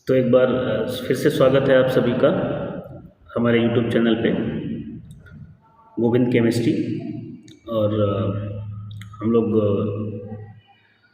तो एक बार फिर से स्वागत है आप सभी का हमारे यूट्यूब चैनल पे गोविंद केमिस्ट्री। और हम लोग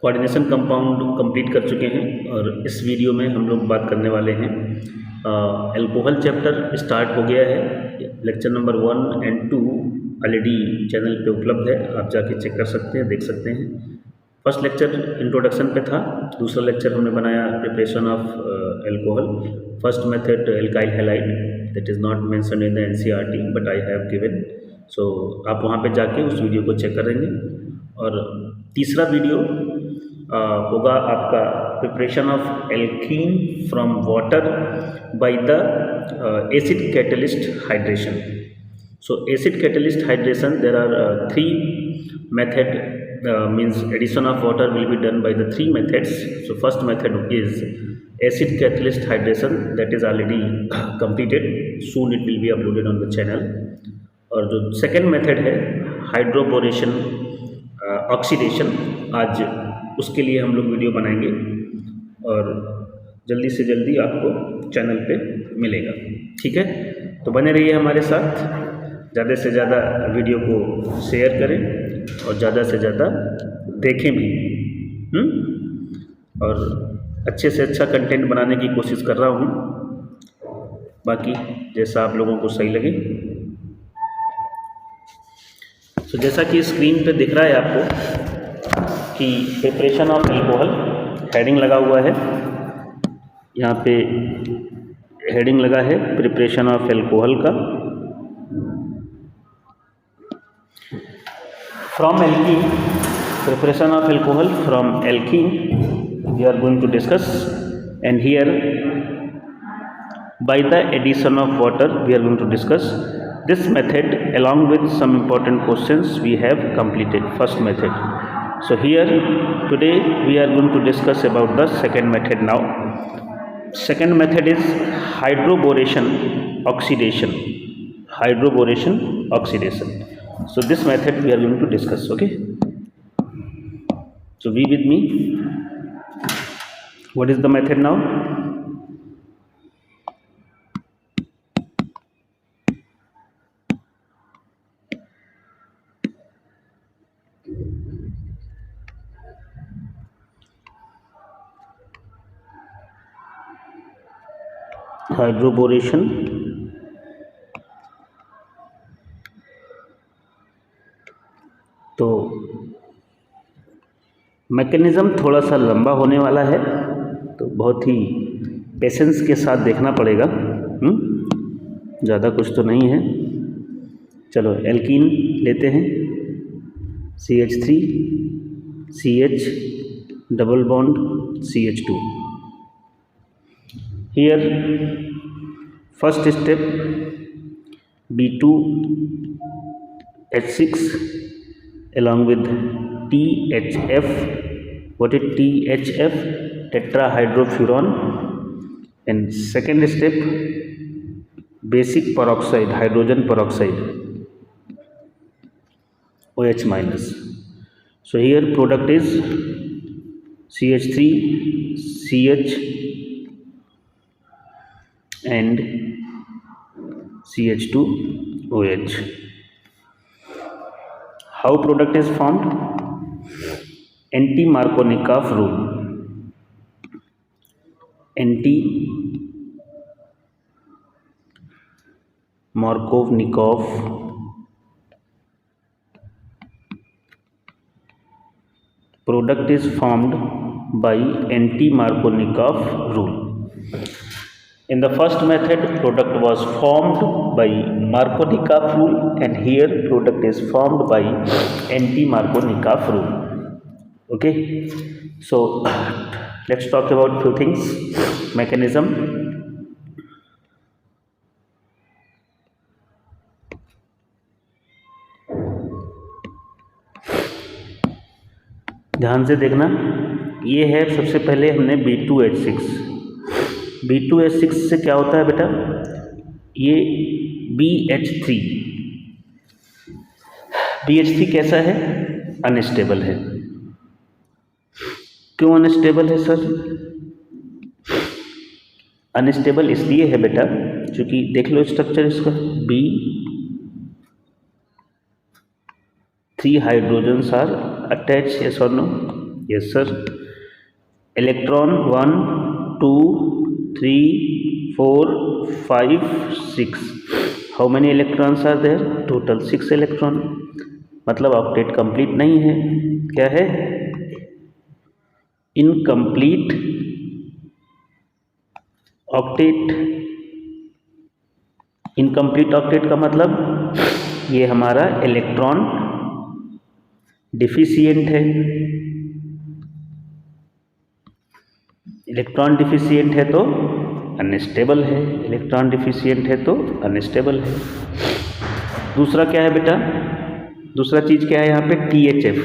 कोऑर्डिनेशन कंपाउंड कंप्लीट कर चुके हैं और इस वीडियो में हम लोग बात करने वाले हैं एल्कोहल चैप्टर स्टार्ट हो गया है। Lecture number 1 and 2 already channel पे उपलब्ध है, आप जाके चेक कर सकते हैं, देख सकते हैं। फर्स्ट लेक्चर इंट्रोडक्शन पे था, दूसरा लेक्चर हमने बनाया preparation of alcohol. First method alkyl halide, that is not mentioned in the NCERT but I have given, so आप वहाँ पे जाके उस वीडियो को चेक करेंगे। और तीसरा वीडियो होगा आपका preparation of alkene from water by the acid catalyst hydration. So acid catalyst hydration, there are three method, means addition of water will be done by the three methods. So first method is acid catalyst hydration, that is already completed, soon it will be uploaded on the channel. और जो second method है hydroboration oxidation, आज उसके लिए हम लोग video बनाएंगे और जल्दी से जल्दी आपको चैनल पे मिलेगा, ठीक है। तो बने रहिए हमारे साथ, ज़्यादा से ज़्यादा वीडियो को शेयर करें और ज़्यादा से ज़्यादा देखें भी। और अच्छे से अच्छा कंटेंट बनाने की कोशिश कर रहा हूँ, बाकी जैसा आप लोगों को सही लगे। तो जैसा कि स्क्रीन पे दिख रहा है आपको कि प्रिपरेशन ऑफ एल्कोहल हेडिंग लगा हुआ है, यहाँ पे हेडिंग लगा है प्रिपरेशन ऑफ एल्कोहल का। From alkene, preparation of alcohol from alkene we are going to discuss, and here by the addition of water we are going to discuss this method along with some important questions we have completed first method. So here today we are going to discuss about the second method now. Second method is hydroboration oxidation. Hydroboration oxidation. So this method we are going to discuss, okay. So be with me. What is the method now? Hydroboration तो mechanism थोड़ा सा लंबा होने वाला है, तो बहुत ही patience के साथ देखना पड़ेगा। ज़्यादा कुछ तो नहीं है। चलो एल्कीन लेते हैं, CH3 CH double bond CH2। Here first step B2H6 along with THF. What is THF? Tetrahydrofuran. And second step basic peroxide, hydrogen peroxide, OH minus. So here product is CH3 CH and CH2 OH. How product is formed? Anti-Markovnikov rule. Anti-Markovnikov product is formed by anti-Markovnikov rule. In the first method, product was formed by Markovnikov rule, and here product is formed by anti-Markovnikov rule. Okay, so let's talk about few things. Mechanism. ध्यान से देखना, ये है सबसे पहले हमने B2H6। B2H6 से क्या होता है बेटा, ये BH3। BH3 कैसा है? अनस्टेबल है। क्यों अनस्टेबल है सर? अनस्टेबल इसलिए है बेटा क्योंकि देख लो स्ट्रक्चर इसका, B 3 hydrogens are attach, yes और no, yes sir. Electron 1 2 3 4 5 6, how many electrons are there, total 6 electron, मतलब ऑक्टेट कंप्लीट नहीं है, क्या है, इनकम्प्लीट ऑक्टेट। इनकम्प्लीट ऑक्टेट का मतलब ये हमारा इलेक्ट्रॉन डिफिशिएंट है। इलेक्ट्रॉन डिफिशिएंट है तो अनस्टेबल है, इलेक्ट्रॉन डिफिशिएंट है तो अनस्टेबल है। दूसरा क्या है बेटा, दूसरा चीज क्या है यहाँ पे, THF,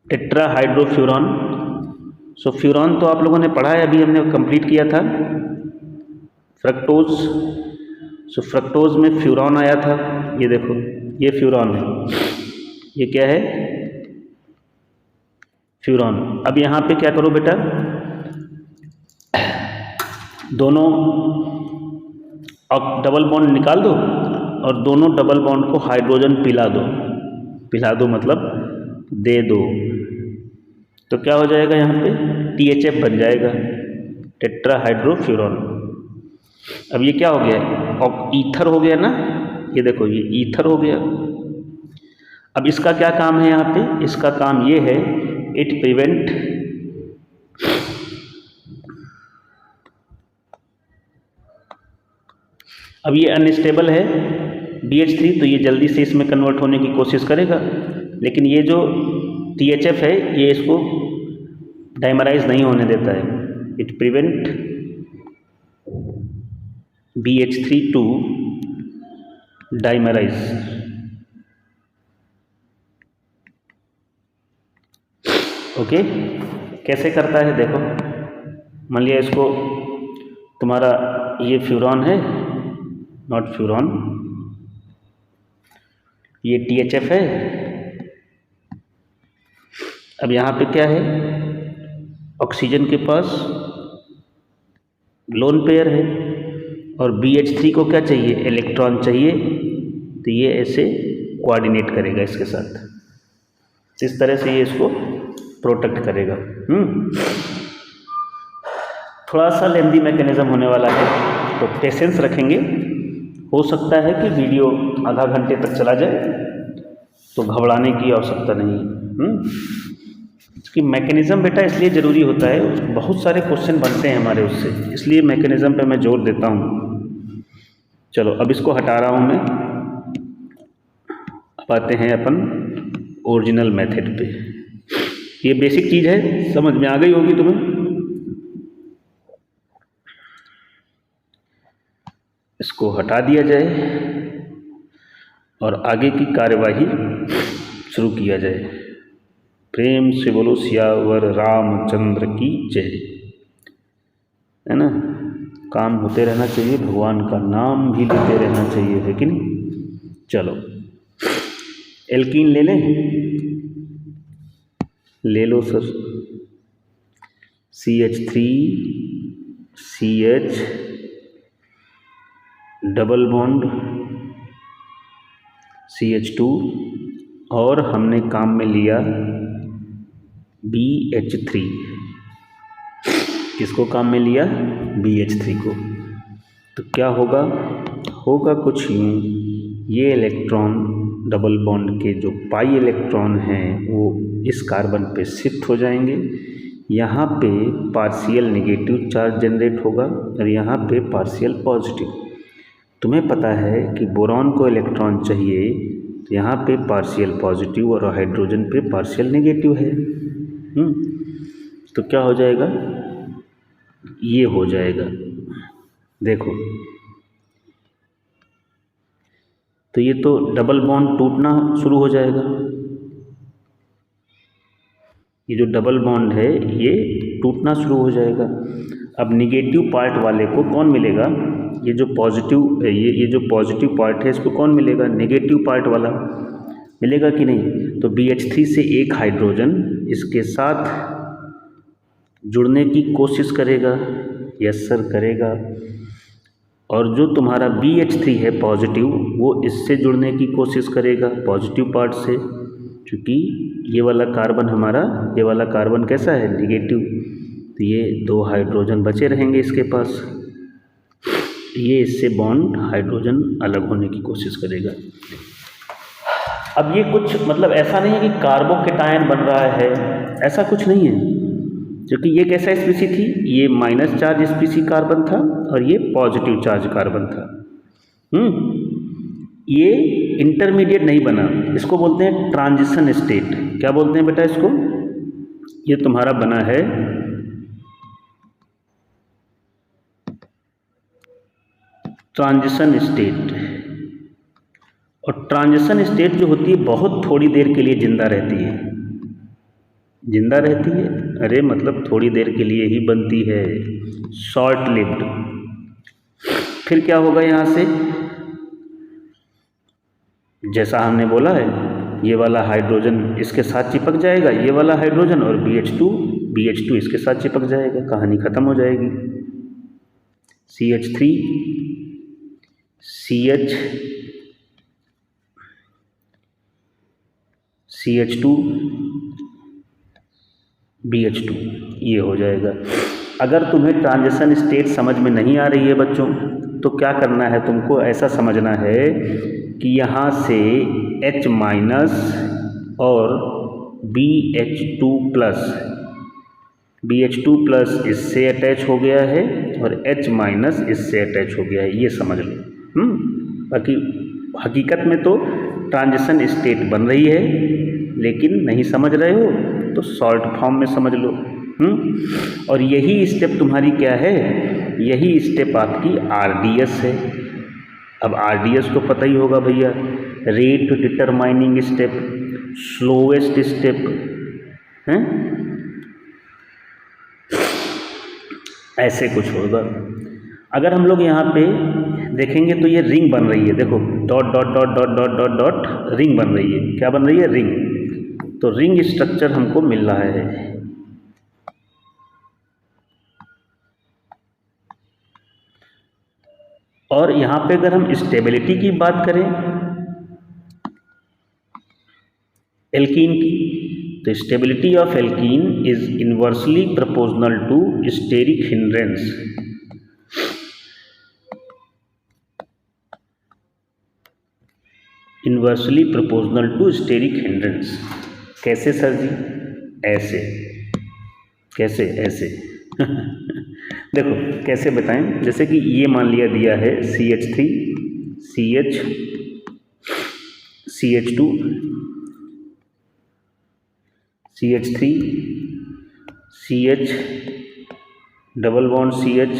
टेट्राहाइड्रोफ्यूरॉन। सो फ्यूरॉन तो आप लोगों ने पढ़ा है, अभी हमने कंप्लीट किया था। फ्रक्टोज, सो फ्रक्टोज में फ्यूरॉन आया था, ये देखो ये फ्यूरॉन है, ये क्या है, फ्यूरॉन। अब यहाँ पे क्या करो बेटा, दोनों डबल बॉन्ड निकाल दो और दोनों डबल बॉन्ड को हाइड्रोजन पिला दो, पिला दो मतलब दे दो, तो क्या हो जाएगा यहाँ पे, THF बन जाएगा, टेट्राहाइड्रोफ्यूरॉन। अब ये क्या हो गया, अब ईथर हो गया ना, ये देखो ये ईथर हो गया। अब इसका क्या काम है यहाँ पे, इसका काम ये है, इट प्रिवेंट अब ये अनस्टेबल है BH3, तो ये जल्दी से इसमें कन्वर्ट होने की कोशिश करेगा, लेकिन ये जो THF है ये इसको डाइमराइज नहीं होने देता है, it prevent BH3 to dimerize. Okay, कैसे करता है देखो, मान लिया इसको, तुम्हारा ये फ्यूरॉन है, नॉट फ्यूरॉन, ये THF है। अब यहाँ पे क्या है, ऑक्सीजन के पास लोन पेयर है और BH3 को क्या चाहिए, इलेक्ट्रॉन चाहिए, तो ये ऐसे कोऑर्डिनेट करेगा इसके साथ, इस तरह से ये इसको प्रोटेक्ट करेगा। थोड़ा सा लेंदी मैकेनिज्म होने वाला है, तो पेशेंस रखेंगे, हो सकता है कि वीडियो आधा घंटे तक चला जाए, तो घबराने की आवश्यकता नहीं है। इसकी मैकेनिज्म बेटा इसलिए ज़रूरी होता है, बहुत सारे क्वेश्चन बनते हैं हमारे उससे, इसलिए मैकेनिज्म पे मैं जोर देता हूँ। चलो अब इसको हटा रहा हूँ मैं, अब आते हैं अपन ओरिजिनल मेथड पे। ये बेसिक चीज़ है, समझ में आ गई होगी तुम्हें। इसको हटा दिया जाए और आगे की कार्यवाही शुरू किया जाए। प्रेम से बोलो सियावर रामचंद्र की जय, है ना। काम होते रहना चाहिए, भगवान का नाम भी लेते रहना चाहिए, है कि नहीं। चलो एल्कीन ले लें, ले लो sir, CH3 CH double bond CH2 और हमने काम में लिया BH3, किसको काम में लिया, BH3 को। तो क्या होगा, होगा कुछ यूँ, ये इलेक्ट्रॉन डबल बॉन्ड के जो पाई इलेक्ट्रॉन हैं वो इस कार्बन पे शिफ्ट हो जाएंगे, यहाँ पे पार्शियल नेगेटिव चार्ज जनरेट होगा और यहाँ पे पार्शियल पॉजिटिव। तुम्हें पता है कि बोरॉन को इलेक्ट्रॉन चाहिए, तो यहाँ पे पार्शियल पॉजिटिव और हाइड्रोजन पे पार्शियल नेगेटिव है। तो क्या हो जाएगा, ये हो जाएगा, देखो तो ये तो डबल बॉन्ड टूटना शुरू हो जाएगा। ये जो डबल बॉन्ड है ये टूटना शुरू हो जाएगा। अब निगेटिव पार्ट वाले को कौन मिलेगा, ये जो पॉजिटिव ये जो पॉजिटिव पार्ट है इसको कौन मिलेगा, नेगेटिव पार्ट वाला मिलेगा कि नहीं। तो BH3 से एक हाइड्रोजन इसके साथ जुड़ने की कोशिश करेगा, यस सर करेगा। और जो तुम्हारा BH3 है पॉजिटिव, वो इससे जुड़ने की कोशिश करेगा पॉजिटिव पार्ट से, क्योंकि ये वाला कार्बन हमारा, ये वाला कार्बन कैसा है, निगेटिव, तो ये 2 हाइड्रोजन बचे रहेंगे इसके पास, ये इससे बॉन्ड हाइड्रोजन अलग होने की कोशिश करेगा। अब ये कुछ मतलब ऐसा नहीं है कि कार्बोकेटायन बन रहा है, ऐसा कुछ नहीं है, क्योंकि ये कैसा स्पीसी थी, ये माइनस चार्ज स्पीसी कार्बन था और ये पॉजिटिव चार्ज कार्बन था। ये इंटरमीडिएट नहीं बना, इसको बोलते हैं ट्रांजिशन स्टेट। क्या बोलते हैं बेटा इसको, ये तुम्हारा बना है ट्रांजिशन स्टेट। और ट्रांजिशन स्टेट जो होती है बहुत थोड़ी देर के लिए जिंदा रहती है, जिंदा रहती है, अरे मतलब थोड़ी देर के लिए ही बनती है, शॉर्ट लिव्ड। फिर क्या होगा यहाँ से, जैसा हमने बोला है, ये वाला हाइड्रोजन इसके साथ चिपक जाएगा, ये वाला हाइड्रोजन, और BH2 इसके साथ चिपक जाएगा, कहानी खत्म हो जाएगी। CH3 CH2 BH2 ये हो जाएगा। अगर तुम्हें ट्रांजिशन स्टेट समझ में नहीं आ रही है बच्चों, तो क्या करना है, तुमको ऐसा समझना है कि यहाँ से H- और BH2 प्लस इससे अटैच हो गया है और H- इससे अटैच हो गया है, ये समझ लो। बाकी हकीकत में तो ट्रांजिशन स्टेट बन रही है, लेकिन नहीं समझ रहे हो तो शॉर्ट फॉर्म में समझ लो। और यही स्टेप तुम्हारी क्या है, यही स्टेप आपकी RDS है। अब RDS को पता ही होगा भैया, rate determining step, slowest step है, ऐसे कुछ होगा। अगर हम लोग यहाँ पे देखेंगे तो ये रिंग बन रही है, देखो dot dot dot dot dot dot dot ring बन रही है। क्या बन रही है, रिंग। तो रिंग स्ट्रक्चर हमको मिल रहा है। और यहाँ पे अगर हम स्टेबिलिटी की बात करें एल्कीन की, तो stability of alkene is inversely proportional to steric hindrance. Inversely proportional to steric hindrance. कैसे सर जी, ऐसे। कैसे, ऐसे देखो कैसे बताएं, जैसे कि ये मान लिया दिया है CH3 CH2 CH3 CH double bond CH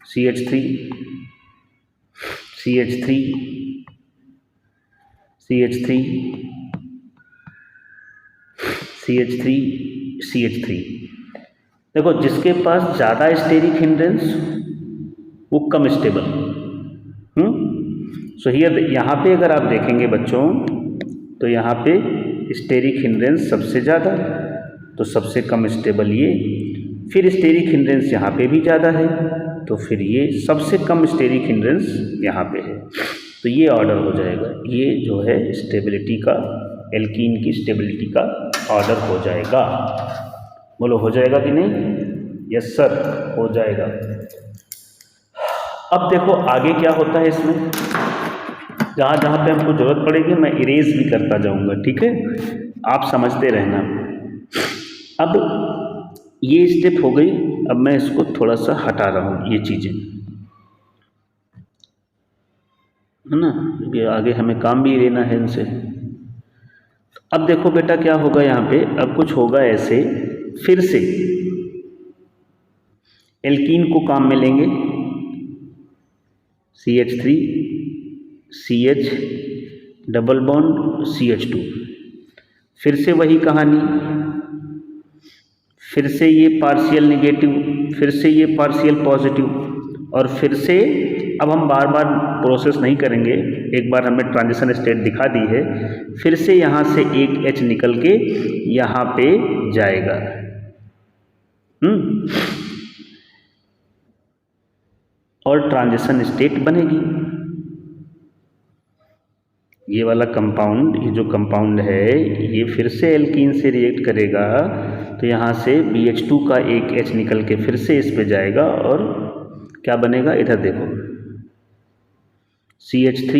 CH3 CH3 CH3 CH3 CH3। देखो जिसके पास ज़्यादा स्टेरिक हिंड्रेंस वो कम स्टेबल। सो हियर यहाँ पे अगर आप देखेंगे बच्चों, तो यहाँ पे स्टेरिक हिंड्रेंस सबसे ज़्यादा, तो सबसे कम स्टेबल ये। फिर स्टेरिक हिंड्रेंस यहाँ पे भी ज़्यादा है, तो फिर ये सबसे कम स्टेरिक हिंड्रेंस यहाँ पे है। तो ये ऑर्डर हो जाएगा, ये जो है स्टेबिलिटी का, एल्कीन की स्टेबिलिटी का ऑर्डर हो जाएगा। बोलो हो जाएगा कि नहीं? यस सर हो जाएगा। अब देखो आगे क्या होता है इसमें, जहाँ जहाँ पे हमको ज़रूरत पड़ेगी मैं इरेज भी करता जाऊँगा, ठीक है, आप समझते रहना। अब ये स्टेप हो गई, अब मैं इसको थोड़ा सा हटा रहा हूँ ये चीज़ें, है ना, क्योंकि आगे हमें काम भी लेना है इनसे। अब देखो बेटा क्या होगा यहाँ पे, अब कुछ होगा ऐसे, फिर से एल्कीन को काम में लेंगे, CH3 CH double bond CH2, फिर से वही कहानी, फिर से ये पार्शियल नेगेटिव, फिर से ये पार्शियल पॉजिटिव, और फिर से अब हम बार बार प्रोसेस नहीं करेंगे, एक बार हमें ट्रांजिशन स्टेट दिखा दी है, फिर से यहाँ से एक H निकल के यहाँ पे जाएगा, और ट्रांजिशन स्टेट बनेगी। ये वाला कंपाउंड, ये जो कंपाउंड है ये फिर से एल्कीन से रिएक्ट करेगा, तो यहाँ से BH2 का एक H निकल के फिर से इस पे जाएगा और क्या बनेगा, इधर देखो CH3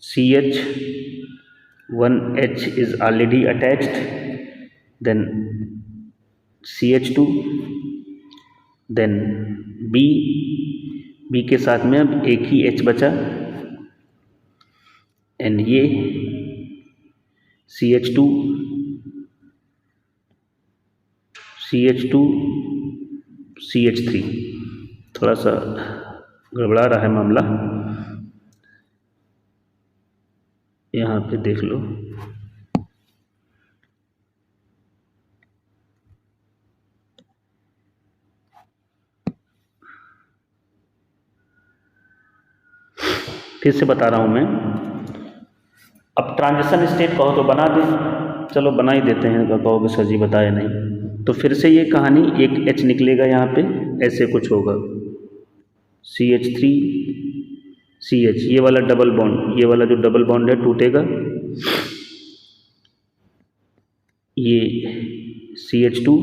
CH 1H is already attached, then CH2, then B के साथ में अब एक ही H बचा, एंड ये CH2 CH3, थोड़ा सा गड़बड़ा रहा है मामला, यहाँ पे देख लो। फिर से बता रहा हूँ मैं, अब ट्रांजिशन स्टेट कहो तो बना दे, चलो बना ही देते हैं, कहोगे सर जी बताया नहीं, तो फिर से ये कहानी, एक H निकलेगा यहाँ पे, ऐसे कुछ होगा CH3 CH, ये वाला डबल बॉन्ड, ये वाला जो डबल बॉन्ड है टूटेगा, ये CH2,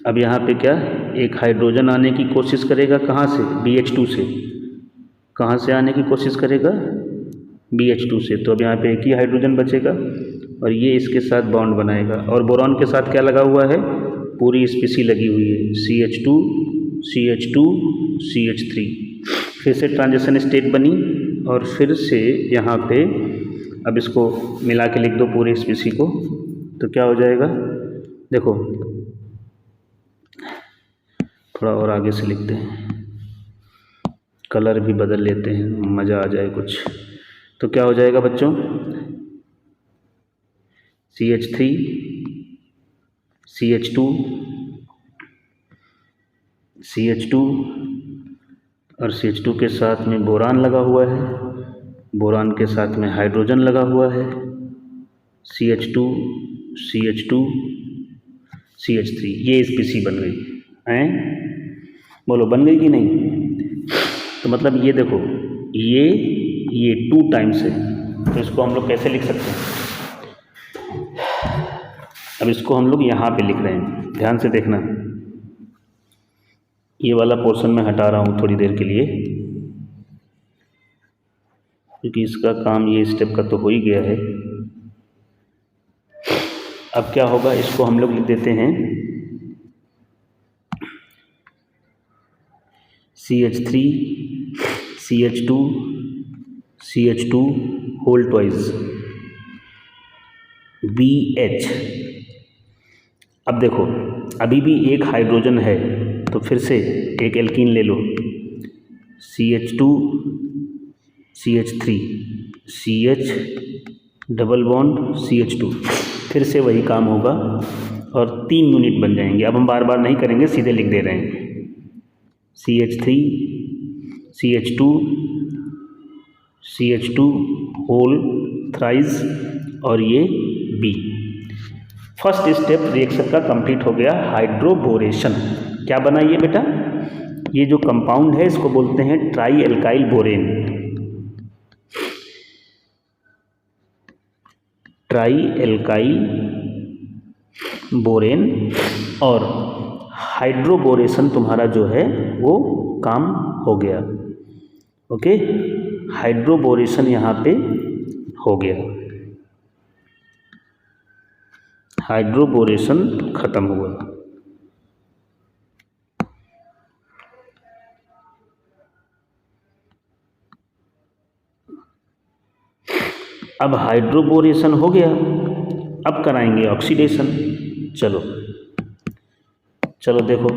अब यहाँ पे क्या, एक हाइड्रोजन आने की कोशिश करेगा, कहाँ से, BH2 से, कहाँ से आने की कोशिश करेगा, BH2 से, तो अब यहाँ पे एक ही हाइड्रोजन बचेगा और ये इसके साथ बॉन्ड बनाएगा, और बोरॉन के साथ क्या लगा हुआ है, पूरी स्पीसी लगी हुई है, CH2 CH2 CH3, फिर से ट्रांजिशन स्टेट बनी, और फिर से यहाँ पे अब इसको मिला के लिख दो पूरी स्पीसी को, तो क्या हो जाएगा, देखो थोड़ा और आगे से लिखते हैं, कलर भी बदल लेते हैं, मज़ा आ जाए कुछ, तो क्या हो जाएगा बच्चों, CH3 CH2 CH2 और CH2 के साथ में बोरान लगा हुआ है, बोरान के साथ में हाइड्रोजन लगा हुआ है, CH2 CH2 CH3, ये स्पीसी बन गई हैं, बोलो बन गई कि नहीं, तो मतलब ये देखो ये 2 टाइम्स है, तो इसको हम लोग कैसे लिख सकते हैं, अब इसको हम लोग यहाँ पे लिख रहे हैं, ध्यान से देखना, ये वाला पोर्शन मैं हटा रहा हूँ थोड़ी देर के लिए, क्योंकि इसका काम ये स्टेप का तो हो ही गया है। अब क्या होगा, इसको हम लोग लिख देते हैं CH3 CH2 CH2 whole twice BH। अब देखो अभी भी एक हाइड्रोजन है, तो फिर से एक एल्कीन ले लो, CH2 CH3 CH double bond CH2, फिर से वही काम होगा और 3 यूनिट बन जाएंगे। अब हम बार बार नहीं करेंगे, सीधे लिख दे रहे हैं CH3 CH2 CH2 whole thrice और ये B। फर्स्ट स्टेप रिएक्शन का कंप्लीट हो गया, हाइड्रोबोरेशन। क्या बना ये बेटा, ये जो कंपाउंड है इसको बोलते हैं try alkyl borane, try alkyl borane, और हाइड्रोबोरेशन तुम्हारा जो है वो काम हो गया। ओके, हाइड्रोबोरेशन यहाँ पे हो गया, हाइड्रोबोरेशन खत्म हुआ। अब हाइड्रोबोरेशन हो गया, अब कराएंगे ऑक्सीडेशन। चलो चलो देखो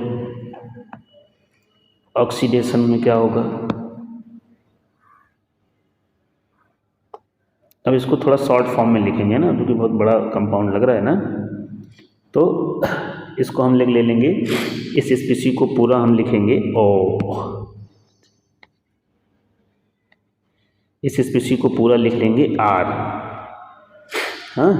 ऑक्सीडेशन में क्या होगा। अब इसको थोड़ा शॉर्ट फॉर्म में लिखेंगे ना, क्योंकि बहुत बड़ा कंपाउंड लग रहा है ना, तो इसको हम ले लेंगे, इस स्पीसी को पूरा हम लिखेंगे O, इस स्पीसी को पूरा लिख लेंगे R। हाँ,